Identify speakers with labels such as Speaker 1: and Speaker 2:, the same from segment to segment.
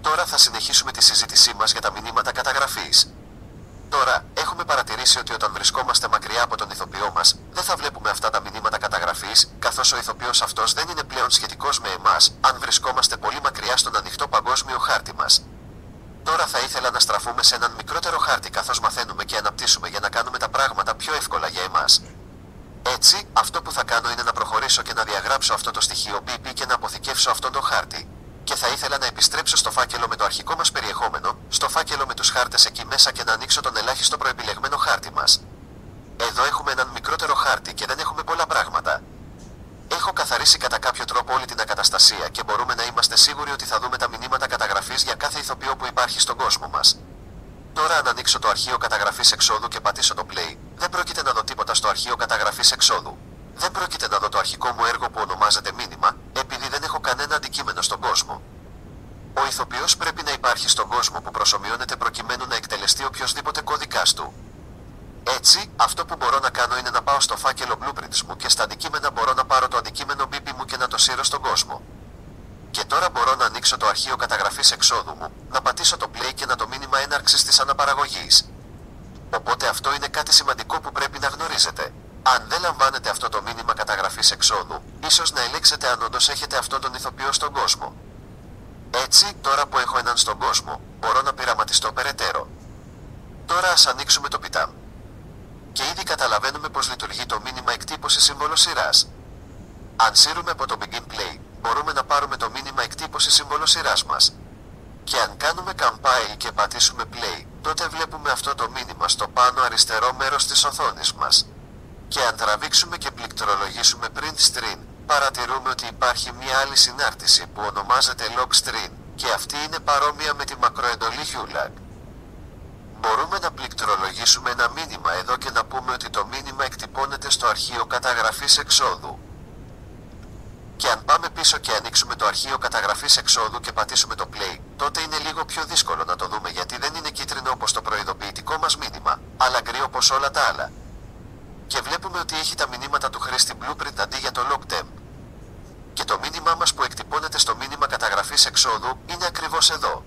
Speaker 1: Τώρα θα συνεχίσουμε τη συζήτησή μας για τα μηνύματα καταγραφής. Τώρα, έχουμε παρατηρήσει ότι όταν βρισκόμαστε μακριά από τον ηθοποιό μας, δεν θα βλέπουμε αυτά τα μηνύματα καταγραφής, καθώς ο ηθοποιός αυτός δεν είναι πλέον σχετικός με εμάς, αν βρισκόμαστε πολύ μακριά στον ανοιχτό παγκόσμιο χάρτη μας. Τώρα θα ήθελα να στραφούμε σε έναν μικρότερο χάρτη καθώς μαθαίνουμε και αναπτύσσουμε για να κάνουμε τα πράγματα πιο εύκολα για εμάς. Έτσι, αυτό που θα κάνω είναι να προχωρήσω και να διαγράψω αυτό το στοιχείο BP και να αποθηκεύσω αυτόν τον χάρτη. Και θα ήθελα να επιστρέψω στο φάκελο με το αρχικό μας περιεχόμενο, στο φάκελο με τους χάρτες εκεί μέσα και να ανοίξω τον ελάχιστο προεπιλεγμένο χάρτη μας. Εδώ έχουμε έναν μικρότερο χάρτη και δεν έχουμε πολλά πράγματα. Έχω καθαρίσει κατά κάποιο τρόπο όλη την ακαταστασία και μπορούμε να είμαστε σίγουροι ότι θα δούμε τα μηνύματα καταγραφής για κάθε ηθοποιό που υπάρχει στον κόσμο μας. Τώρα αν ανοίξω το αρχείο καταγραφής εξόδου και πατήσω το play, δεν πρόκειται να δω τίποτα στο αρχείο καταγραφής εξόδου. Δεν πρόκειται να δω το αρχικό μου έργο που ονομάζεται μήνυμα, επειδή δεν έχω κανένα αντικείμενο στον κόσμο. Ο ηθοποιός πρέπει να υπάρχει στον κόσμο που προσομοιώνεται προκειμένου να εκτελεστεί οποιοσδήποτε κώδικας του. Έτσι, αυτό που μπορώ να κάνω είναι να πάω στο φάκελο blueprints μου και στα αντικείμενα μπορώ να πάρω το αντικείμενο BB μου και να το σύρω στον κόσμο. Και τώρα μπορώ να ανοίξω το αρχείο καταγραφής εξόδου μου, να πατήσω το play και να το μήνυμα έναρξης της αναπαραγωγής. Οπότε αυτό είναι κάτι σημαντικό που πρέπει να γνωρίζετε. Αν δεν λαμβάνετε αυτό το μήνυμα καταγραφής εξόδου, ίσως να ελέγξετε αν όντως έχετε αυτόν τον ηθοποιό στον κόσμο. Έτσι, τώρα που έχω έναν στον κόσμο, μπορώ να πειραματιστώ περαιτέρω. Τώρα ας ανοίξουμε το PTAM. Και ήδη καταλαβαίνουμε πως λειτουργεί το μήνυμα εκτύπωση σύμβολο σειράς. Αν σύρουμε από το Begin Play, μπορούμε να πάρουμε το μήνυμα εκτύπωση σύμβολο σειράς μας. Και αν κάνουμε Compile και πατήσουμε Play, τότε βλέπουμε αυτό το μήνυμα στο πάνω αριστερό μέρος της οθόνης μας. Και αν τραβήξουμε και πληκτρολογήσουμε Print String, παρατηρούμε ότι υπάρχει μια άλλη συνάρτηση που ονομάζεται Log String, και αυτή είναι παρόμοια με τη μακροεντολή HULAG. Μπορούμε να πληκτρολογήσουμε ένα μήνυμα εδώ και να πούμε ότι το μήνυμα εκτυπώνεται στο αρχείο καταγραφής εξόδου. Και αν πάμε πίσω και ανοίξουμε το αρχείο καταγραφής εξόδου και πατήσουμε το play, τότε είναι λίγο πιο δύσκολο να το δούμε γιατί δεν είναι κίτρινο όπως το προειδοποιητικό μας μήνυμα, αλλά γκρι όπως όλα τα άλλα. Και βλέπουμε ότι έχει τα μηνύματα του χρήστη blueprint αντί για το log temp. Και το μήνυμά μας που εκτυπώνεται στο μήνυμα καταγραφής εξόδου είναι ακριβώς εδώ.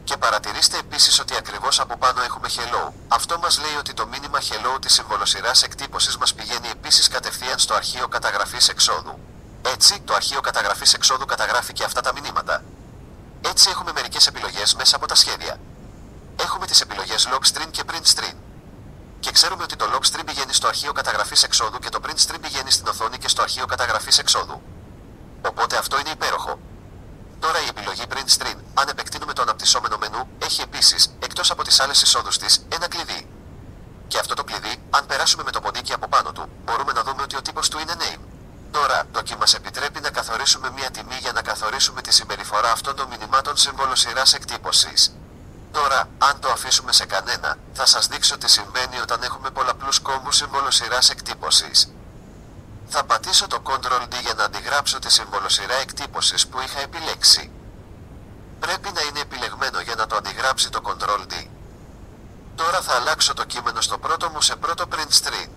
Speaker 1: Και παρατηρήστε επίσης ότι ακριβώς από πάνω έχουμε hello. Αυτό μας λέει ότι το μήνυμα hello της συμβολοσειράς εκτύπωσης μας πηγαίνει επίσης κατευθείαν στο αρχείο καταγραφής εξόδου. Έτσι, το αρχείο καταγραφής εξόδου καταγράφει και αυτά τα μηνύματα. Έτσι έχουμε μερικές επιλογές μέσα από τα σχέδια. Έχουμε τις επιλογές log string και print string. Και ξέρουμε ότι το log string πηγαίνει στο αρχείο καταγραφής εξόδου και το print string πηγαίνει στην οθόνη και στο αρχείο καταγραφής εξόδου. Οπότε αυτό είναι υπέροχο. Τώρα η επιλογή print string, αν επεκτείνουμε το αναπτυσσόμενο μενού, έχει επίσης, εκτός από τις άλλες εισόδους της, ένα κλειδί. Και αυτό το κλειδί, αν περάσουμε με το ποντίκι από πάνω του, μπορούμε να δούμε ότι ο τύπος του είναι name. Τώρα, το key μας επιτρέπει να καθορίσουμε μια τιμή για να καθορίσουμε τη συμπεριφορά αυτών των μηνυμάτων συμβολοσειράς εκτύπωσης. Τώρα, αν το αφήσουμε σε κανένα, θα σας δείξω τι συμβαίνει όταν έχουμε πολλαπλούς κόμβους συμβολοσειράς εκτύπωσης. Θα πατήσω το Ctrl-D για να αντιγράψω τη συμβολοσειρά εκτύπωσης που είχα επιλέξει. Πρέπει να είναι επιλεγμένο για να το αντιγράψει το Ctrl-D. Τώρα θα αλλάξω το κείμενο στο πρώτο μου σε πρώτο print string.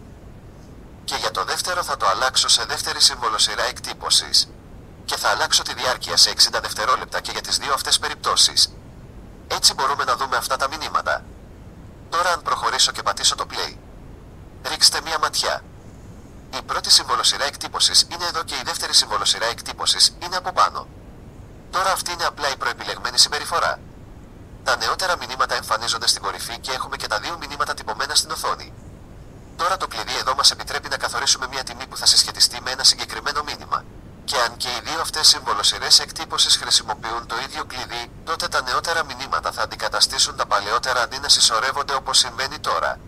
Speaker 1: Και για το δεύτερο θα το αλλάξω σε δεύτερη συμβολοσειρά εκτύπωσης. Και θα αλλάξω τη διάρκεια σε 60 δευτερόλεπτα και για τις δύο αυτές περιπτώσεις. Έτσι μπορούμε να δούμε αυτά τα μηνύματα. Τώρα αν προχωρήσω και πατήσω το play, ρίξτε μία ματιά. Η πρώτη συμβολοσειρά εκτύπωσης είναι εδώ και η δεύτερη συμβολοσειρά εκτύπωσης είναι από πάνω. Τώρα αυτή είναι απλά η προεπιλεγμένη συμπεριφορά. Τα νεότερα μηνύματα εμφανίζονται στην κορυφή και έχουμε και τα δύο μηνύματα τυπωμένα στην οθόνη. Τώρα το κλειδί εδώ μας επιτρέπει να καθορίσουμε μια τιμή που θα συσχετιστεί με ένα συγκεκριμένο μήνυμα. Και αν και οι δύο αυτές συμβολοσειρές εκτύπωσης χρησιμοποιούν το ίδιο κλειδί, τότε τα νεότερα μηνύματα θα αντικαταστήσουν τα παλαιότερα αντί να συσσωρεύονται όπως συμβαίνει τώρα.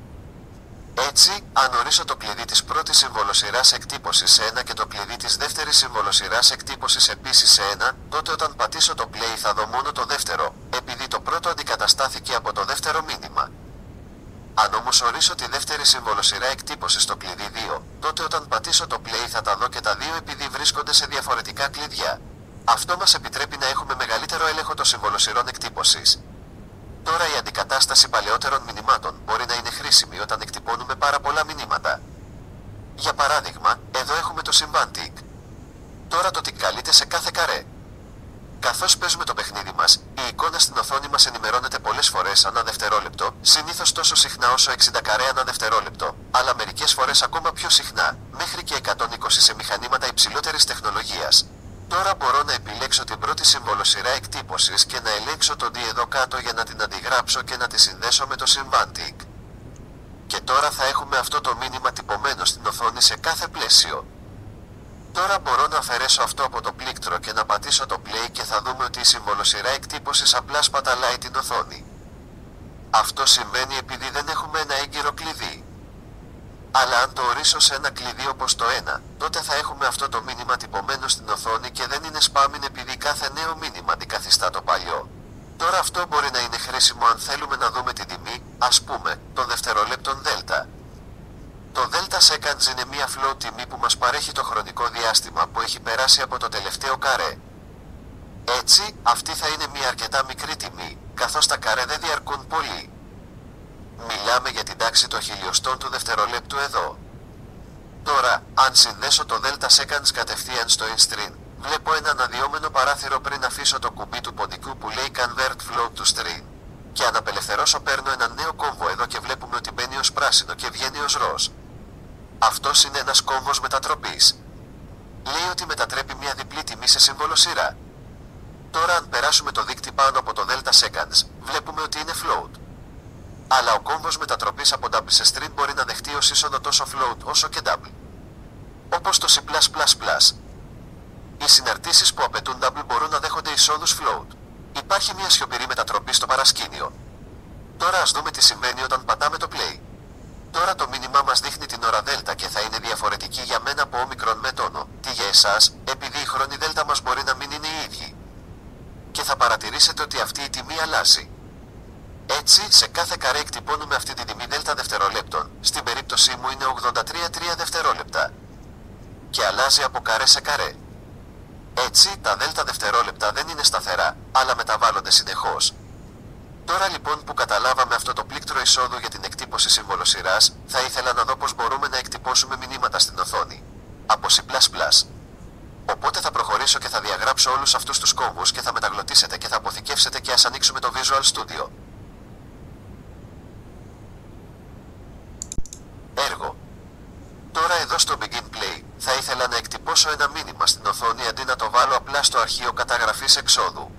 Speaker 1: Έτσι, αν ορίσω το κλειδί της πρώτης συμβολοσειράς εκτύπωσης σε 1 και το κλειδί της δεύτερης συμβολοσειράς εκτύπωσης επίσης σε 1, τότε όταν πατήσω το play θα δω μόνο το δεύτερο, επειδή το πρώτο αντικαταστάθηκε από το δεύτερο μήνυμα. Αν όμως ορίσω τη δεύτερη συμβολοσειρά εκτύπωσης στο κλειδί 2, τότε όταν πατήσω το play θα τα δω και τα δύο επειδή βρίσκονται σε διαφορετικά κλειδιά. Αυτό μας επιτρέπει να έχουμε μεγαλύτερο έλεγχο των συμβολοσειρών εκτύπωσης. Τώρα η αντικατάσταση παλαιότερων μηνυμάτων μπορεί να είναι χρήσιμη όταν εκτυπώνουμε πάρα πολλά μηνύματα. Για παράδειγμα, εδώ έχουμε το συμβάν tick. Τώρα το tick καλείται σε κάθε καρέ. Καθώς παίζουμε το παιχνίδι μας, η εικόνα στην οθόνη μας ενημερώνεται πολλές φορές ανά δευτερόλεπτο, συνήθως τόσο συχνά όσο 60 καρέ ανά δευτερόλεπτο, αλλά μερικές φορές ακόμα πιο συχνά, μέχρι και 120 σε μηχανήματα υψηλότερης τεχνολογίας. Τώρα μπορώ να επιλέξω την πρώτη συμβολοσειρά εκτύπωσης και να ελέγξω το D εδώ κάτω για να την αντιγράψω και να τη συνδέσω με το Cinvantic. Και τώρα θα έχουμε αυτό το μήνυμα τυπωμένο στην οθόνη σε κάθε πλαίσιο. Τώρα μπορώ να αφαιρέσω αυτό από το πλήκτρο και να πατήσω το play και θα δούμε ότι η συμβολοσειρά εκτύπωσης απλά σπαταλάει την οθόνη. Αυτό συμβαίνει επειδή δεν έχουμε ένα έγκυρο κλειδί. Αλλά αν το ορίσω σε ένα κλειδί όπως το 1, τότε θα έχουμε αυτό το μήνυμα τυπωμένο στην οθόνη και δεν είναι spamming επειδή κάθε νέο μήνυμα αντικαθιστά το παλιό. Τώρα αυτό μπορεί να είναι χρήσιμο αν θέλουμε να δούμε την τιμή, ας πούμε, των δευτερολέπτων Δέλτα. Το Delta Seconds είναι μια float τιμή που μας παρέχει το χρονικό διάστημα που έχει περάσει από το τελευταίο καρέ. Έτσι, αυτή θα είναι μια αρκετά μικρή τιμή, καθώς τα καρέ δεν διαρκούν πολύ. Μιλάμε για την τάξη των χιλιοστών του δευτερολέπτου εδώ. Τώρα, αν συνδέσω το Delta Seconds κατευθείαν στο in-string, βλέπω ένα αναδυόμενο παράθυρο πριν αφήσω το κουμπί του ποντικού που λέει Convert Float to String. Και αν απελευθερώσω παίρνω ένα νέο κόμβο εδώ και βλέπουμε ότι μπαίνει ως πράσινο και βγαίνει ως ροζ. Αυτός είναι ένας κόμβος μετατροπής. Λέει ότι μετατρέπει μια διπλή τιμή σε συμβολοσειρά. Τώρα αν περάσουμε το δείκτη πάνω από το Delta Seconds, βλέπουμε ότι είναι float. Αλλά ο κόμβος μετατροπής από double σε string μπορεί να δεχτεί ως είσοδο τόσο float όσο και double. Όπως το C++. Οι συναρτήσεις που απαιτούν double μπορούν να δέχονται εισόδους float. Υπάρχει μια σιωπηρή μετατροπή στο παρασκήνιο. Τώρα ας δούμε τι συμβαίνει όταν πατάμε το play. Τώρα το μήνυμά μας δείχνει την ώρα Δέλτα και θα είναι διαφορετική για μένα από όμικρον με τόνο, τι για εσάς, επειδή οι χρόνοι Δέλτα μας μπορεί να μην είναι οι ίδιοι. Και θα παρατηρήσετε ότι αυτή η τιμή αλλάζει. Έτσι, σε κάθε καρέ εκτυπώνουμε αυτή τη τιμή Δέλτα δευτερολέπτων, στην περίπτωσή μου είναι 83,3 δευτερόλεπτα. Και αλλάζει από καρέ σε καρέ. Έτσι, τα Δέλτα δευτερόλεπτα δεν είναι σταθερά, αλλά μεταβάλλονται συνεχώς. Τώρα λοιπόν που καταλάβαμε αυτό το πλήκτρο εισόδου για την εκτύπωση συμβολοσειράς, θα ήθελα να δω πώς μπορούμε να εκτυπώσουμε μηνύματα στην οθόνη. Από C++. Οπότε θα προχωρήσω και θα διαγράψω όλους αυτούς τους κόμβους και θα μεταγλωτίσετε και θα αποθηκεύσετε και ας ανοίξουμε το Visual Studio. Έργο. Τώρα εδώ στο Begin Play, θα ήθελα να εκτυπώσω ένα μήνυμα στην οθόνη αντί να το βάλω απλά στο αρχείο καταγραφής εξόδου.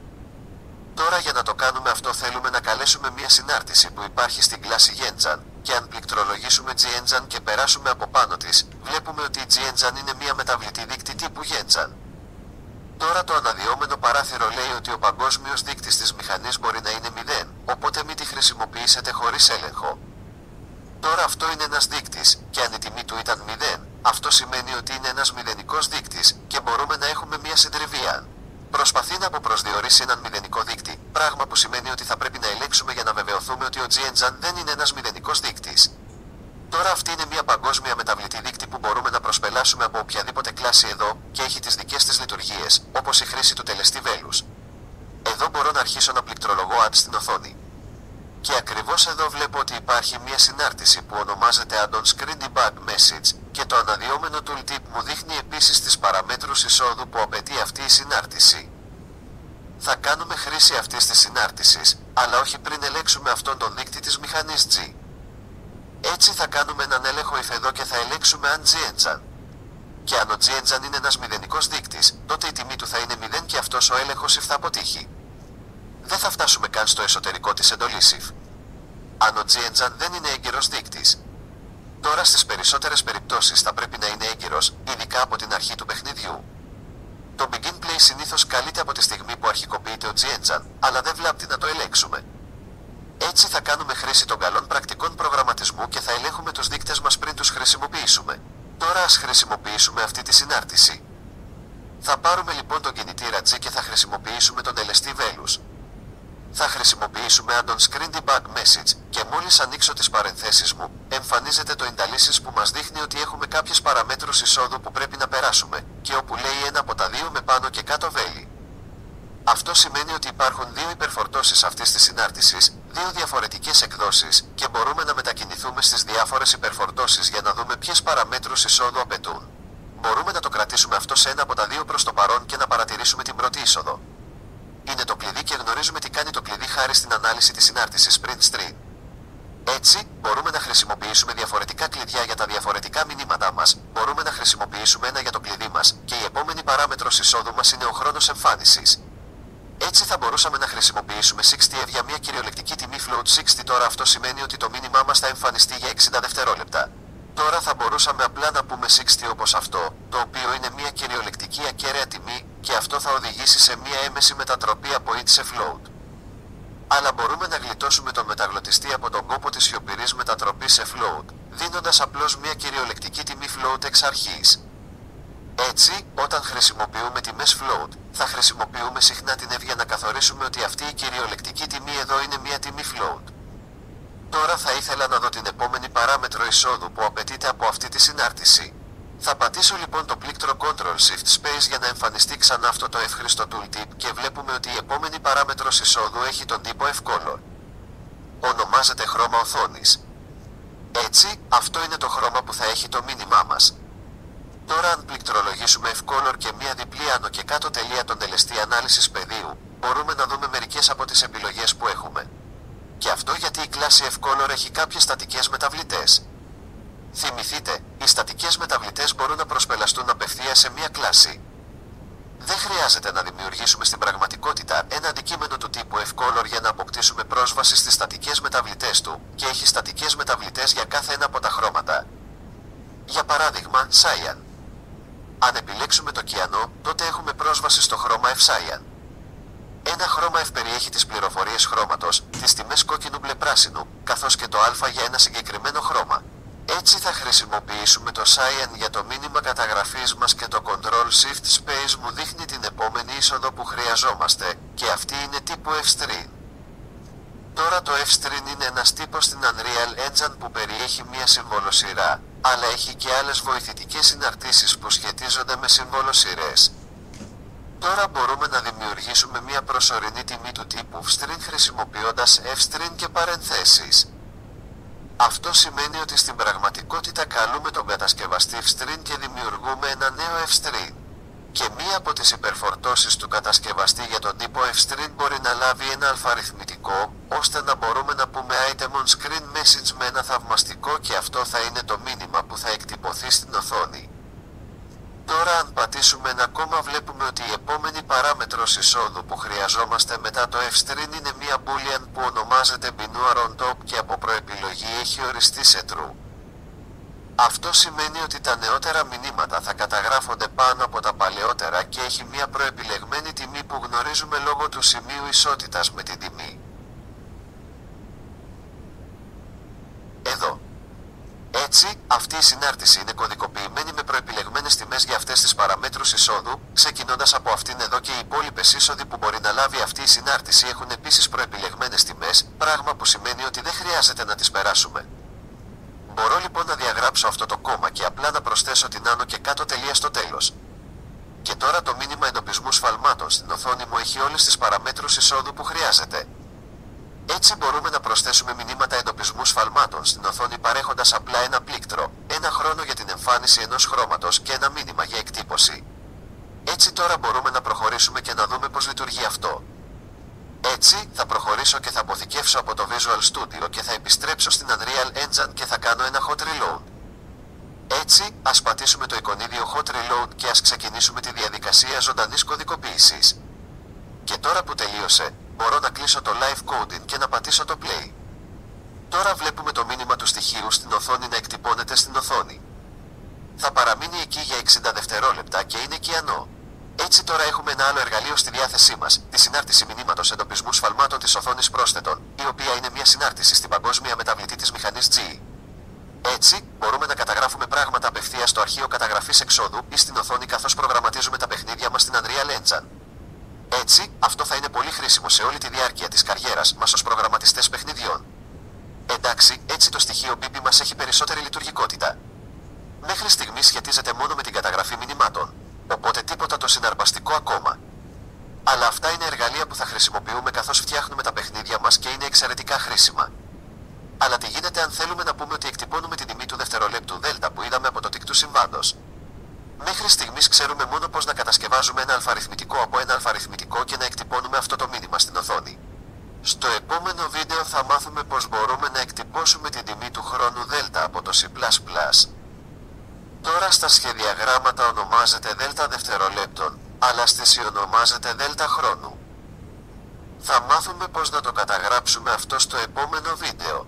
Speaker 1: Τώρα για να το κάνουμε αυτό θέλουμε να καλέσουμε μια συνάρτηση που υπάρχει στην κλάση Genjan και αν πληκτρολογήσουμε Genjan και περάσουμε από πάνω της, βλέπουμε ότι η Genjan είναι μια μεταβλητή δείκτη τύπου Genjan. Τώρα το αναδυόμενο παράθυρο λέει ότι ο παγκόσμιος δείκτης της μηχανής μπορεί να είναι 0, οπότε μην τη χρησιμοποιήσετε χωρίς έλεγχο. Τώρα αυτό είναι ένας δείκτης και αν η τιμή του ήταν 0, αυτό σημαίνει ότι είναι ένας μηδενικός δείκτης και μπορούμε να έχουμε μια συντριβία. Προσπαθεί να αποπροσδιορίσει έναν μηδενικό δείκτη, πράγμα που σημαίνει ότι θα πρέπει να ελέγξουμε για να βεβαιωθούμε ότι ο Genjan δεν είναι ένας μηδενικός δείκτης. Τώρα αυτή είναι μια παγκόσμια μεταβλητή δείκτη που μπορούμε να προσπελάσουμε από οποιαδήποτε κλάση εδώ και έχει τις δικές της λειτουργίες, όπως η χρήση του τελεστή βέλους. Εδώ μπορώ να αρχίσω να πληκτρολογώ add στην οθόνη. Και ακριβώς εδώ βλέπω ότι υπάρχει μια συνάρτηση που ονομάζεται Add-on Screen Debug Message και το αναδυόμενο tooltip μου δείχνει επίσης τις παραμέτρους εισόδου που απαιτεί αυτή η συνάρτηση. Θα κάνουμε χρήση αυτής της συνάρτησης, αλλά όχι πριν ελέγξουμε αυτόν τον δείκτη της μηχανής G. Έτσι θα κάνουμε έναν έλεγχο if εδώ και θα ελέγξουμε αν Genjan. Και αν ο Genjan είναι ένας μηδενικός δείκτης, τότε η τιμή του θα είναι 0 και αυτός ο έλεγχος if θα αποτύχει. Δεν θα φτάσουμε καν στο εσωτερικό της εντολής if. Αν ο Genjan δεν είναι έγκυρος δείκτης. Τώρα στις περισσότερες περιπτώσεις θα πρέπει να είναι έγκυρος, ειδικά από την αρχή του παιχνιδιού. Το Begin Play συνήθως καλείται από τη στιγμή που αρχικοποιείται ο Genjan, αλλά δεν βλάπτει να το ελέγξουμε. Έτσι θα κάνουμε χρήση των καλών πρακτικών προγραμματισμού και θα ελέγχουμε τους δείκτες μας πριν τους χρησιμοποιήσουμε. Τώρα ας χρησιμοποιήσουμε αυτή τη συνάρτηση. Θα πάρουμε λοιπόν τον κινητήρα G και θα χρησιμοποιήσουμε τον LST Velus. Θα χρησιμοποιήσουμε Add-on Screen Debug Message και μόλις ανοίξω τις παρενθέσεις μου, εμφανίζεται το Indices που μας δείχνει ότι έχουμε κάποιες παραμέτρους εισόδου που πρέπει να περάσουμε και όπου λέει ένα από τα δύο με πάνω και κάτω βέλη. Αυτό σημαίνει ότι υπάρχουν δύο υπερφορτώσεις αυτής της συνάρτησης, δύο διαφορετικές εκδόσεις και μπορούμε να μετακινηθούμε στις διάφορες υπερφορτώσεις για να δούμε ποιες παραμέτρους εισόδου απαιτούν. Μπορούμε να το κρατήσουμε αυτό σε ένα από τα δύο προς το παρόν και να παρατηρήσουμε την πρώτη είσοδο. είναι το κλειδί και γνωρίζουμε τι κάνει το κλειδί χάρη στην ανάλυση της συνάρτησης print string. Έτσι, μπορούμε να χρησιμοποιήσουμε διαφορετικά κλειδιά για τα διαφορετικά μηνύματά μας, μπορούμε να χρησιμοποιήσουμε ένα για το κλειδί μας, και η επόμενη παράμετρος εισόδου μας είναι ο χρόνος εμφάνισης. Έτσι θα μπορούσαμε να χρησιμοποιήσουμε 60F για μια κυριολεκτική τιμή float 60. Τώρα αυτό σημαίνει ότι το μήνυμά μας θα εμφανιστεί για 60 δευτερόλεπτα. Τώρα θα μπορούσαμε απλά να πούμε 60 όπως αυτό, το οποίο είναι μια κυριολεκτική ακέραια τιμή, και αυτό θα οδηγήσει σε μια έμεση μετατροπή από int σε float. Αλλά μπορούμε να γλιτώσουμε τον μεταγλωτιστή από τον κόπο της σιωπηρής μετατροπής σε float, δίνοντας απλώς μια κυριολεκτική τιμή float εξ αρχής. Έτσι, όταν χρησιμοποιούμε τιμές float, θα χρησιμοποιούμε συχνά την F για να καθορίσουμε ότι αυτή η κυριολεκτική τιμή εδώ είναι μια τιμή float. Τώρα θα ήθελα να δω την επόμενη παράμετρο εισόδου που απαιτείται από αυτή τη συνάρτηση. Θα πατήσω λοιπόν το πλήκτρο Ctrl-Shift-Space για να εμφανιστεί ξανά αυτό το εύχριστο tooltip και βλέπουμε ότι η επόμενη παράμετρος εισόδου έχει τον τύπο F-Color. Ονομάζεται χρώμα οθόνης. Έτσι, αυτό είναι το χρώμα που θα έχει το μήνυμά μας. Τώρα αν πληκτρολογήσουμε F-Color και μία διπλή άνω και κάτω τελεία τον τελεστή ανάλυσης πεδίου, μπορούμε να δούμε μερικές από τις επιλογές που έχουμε. Και αυτό γιατί η κλάση F-Color έχει κάποιες στατικές μεταβλητές. Θυμηθείτε, οι στατικές μεταβλητές μπορούν να προσπελαστούν απευθείας σε μία κλάση. Δεν χρειάζεται να δημιουργήσουμε στην πραγματικότητα ένα αντικείμενο του τύπου F-Color για να αποκτήσουμε πρόσβαση στις στατικές μεταβλητές του, και έχει στατικές μεταβλητές για κάθε ένα από τα χρώματα. Για παράδειγμα, Cyan. Αν επιλέξουμε το κιανό, τότε έχουμε πρόσβαση στο χρώμα F-Cyan. Ένα χρώμα F περιέχει τις πληροφορίες χρώματος, τις τιμές κόκκινου μπλε πράσινου, καθώς και το α για ένα συγκεκριμένο χρώμα. Έτσι θα χρησιμοποιήσουμε το Cyan για το μήνυμα καταγραφής μας και το Ctrl-Shift-Space μου δείχνει την επόμενη είσοδο που χρειαζόμαστε, και αυτή είναι τύπου F-String. Τώρα το F-String είναι ένας τύπος στην Unreal Engine που περιέχει μία συμβολοσειρά, αλλά έχει και άλλες βοηθητικές συναρτήσεις που σχετίζονται με συμβολοσειρές. Τώρα μπορούμε να δημιουργήσουμε μία προσωρινή τιμή του τύπου F-String χρησιμοποιώντας F-String και παρενθέσεις. Αυτό σημαίνει ότι στην πραγματικότητα καλούμε τον κατασκευαστή F-String και δημιουργούμε ένα νέο F-String. Και μία από τις υπερφορτώσεις του κατασκευαστή για τον τύπο F-String μπορεί να λάβει ένα αλφαριθμητικό, ώστε να μπορούμε να πούμε item on screen message με ένα θαυμαστικό, και αυτό θα είναι το μήνυμα που θα εκτυπωθεί στην οθόνη. Τώρα αν πατήσουμε ένα ακόμα βλέπουμε ότι η επόμενη παράμετρος εισόδου που χρειαζόμαστε μετά το F-String είναι μία boolean που ονομάζεται binaire on top και από προεπιλογή έχει οριστεί σε true. Αυτό σημαίνει ότι τα νεότερα μηνύματα θα καταγράφονται πάνω από τα παλαιότερα και έχει μία προεπιλεγμένη τιμή που γνωρίζουμε λόγω του σημείου ισότητας με την τιμή. Εδώ. Έτσι, αυτή η συνάρτηση είναι κωδικοποιημένη με προεπιλεγμένες τιμές για αυτές τις παραμέτρους εισόδου, ξεκινώντας από αυτήν εδώ, και οι υπόλοιπες είσοδοι που μπορεί να λάβει αυτή η συνάρτηση έχουν επίσης προεπιλεγμένες τιμές, πράγμα που σημαίνει ότι δεν χρειάζεται να τις περάσουμε. Μπορώ λοιπόν να διαγράψω αυτό το κόμμα και απλά να προσθέσω την άνω και κάτω τελεία στο τέλος. Και τώρα το μήνυμα εντοπισμού σφαλμάτων στην οθόνη μου έχει όλες τις παραμέτρους εισόδου που χρειάζεται. Έτσι μπορούμε να προσθέσουμε μηνύματα εντοπισμού σφαλμάτων στην οθόνη παρέχοντας απλά ένα πλήκτρο, ένα χρόνο για την εμφάνιση ενός χρώματος και ένα μήνυμα για εκτύπωση. Έτσι τώρα μπορούμε να προχωρήσουμε και να δούμε πώς λειτουργεί αυτό. Έτσι, θα προχωρήσω και θα αποθηκεύσω από το Visual Studio και θα επιστρέψω στην Unreal Engine και θα κάνω ένα Hot Reload. Έτσι, ας πατήσουμε το εικονίδιο Hot Reload και ας ξεκινήσουμε τη διαδικασία ζωντανής κωδικοποίησης. Και τώρα που τελείωσε, μπορώ να κλείσω το Live Coding και να πατήσω το Play. Τώρα βλέπουμε το μήνυμα του στοιχείου στην οθόνη να εκτυπώνεται στην οθόνη. Θα παραμείνει εκεί για 60 δευτερόλεπτα και είναι κιανό. Έτσι τώρα έχουμε ένα άλλο εργαλείο στη διάθεσή μας, τη συνάρτηση μηνύματος εντοπισμού σφαλμάτων της οθόνης πρόσθετων, η οποία είναι μια συνάρτηση στην παγκόσμια μεταβλητή της μηχανής G. Έτσι, μπορούμε να καταγράφουμε πράγματα απευθείας στο αρχείο καταγραφής εξόδου ή στην οθόνη καθώς προγραμματίζουμε τα παιχνίδια μας στην Unreal Engine. Έτσι, αυτό θα είναι πολύ χρήσιμο σε όλη τη διάρκεια της καριέρας μας ως προγραμματιστές παιχνιδιών. Εντάξει, έτσι το στοιχείο BP μας έχει περισσότερη λειτουργικότητα. Μέχρι στιγμής σχετίζεται μόνο με την καταγραφή μηνυμάτων, οπότε τίποτα το συναρπαστικό ακόμα. Αλλά αυτά είναι εργαλεία που θα χρησιμοποιούμε καθώς φτιάχνουμε τα παιχνίδια μας και είναι εξαιρετικά χρήσιμα. Αλλά τι γίνεται αν θέλουμε να πούμε ότι εκτυπώνουμε την τιμή του δευτερολέπτου Δέλτα που είδαμε από το τικ του συμβάντος? Μέχρι στιγμής ξέρουμε μόνο πώς να κατασκευάζουμε ένα αλφαριθμητικό από ένα αλφαριθμητικό και να εκτυπώνουμε αυτό το τιμή του χρόνου δέλτα από το C++. Τώρα στα σχεδιαγράμματα ονομάζεται δέλτα δευτερολέπτων, αλλά στη C ονομάζεται δέλτα χρόνου. Θα μάθουμε πώς να το καταγράψουμε αυτό στο επόμενο βίντεο.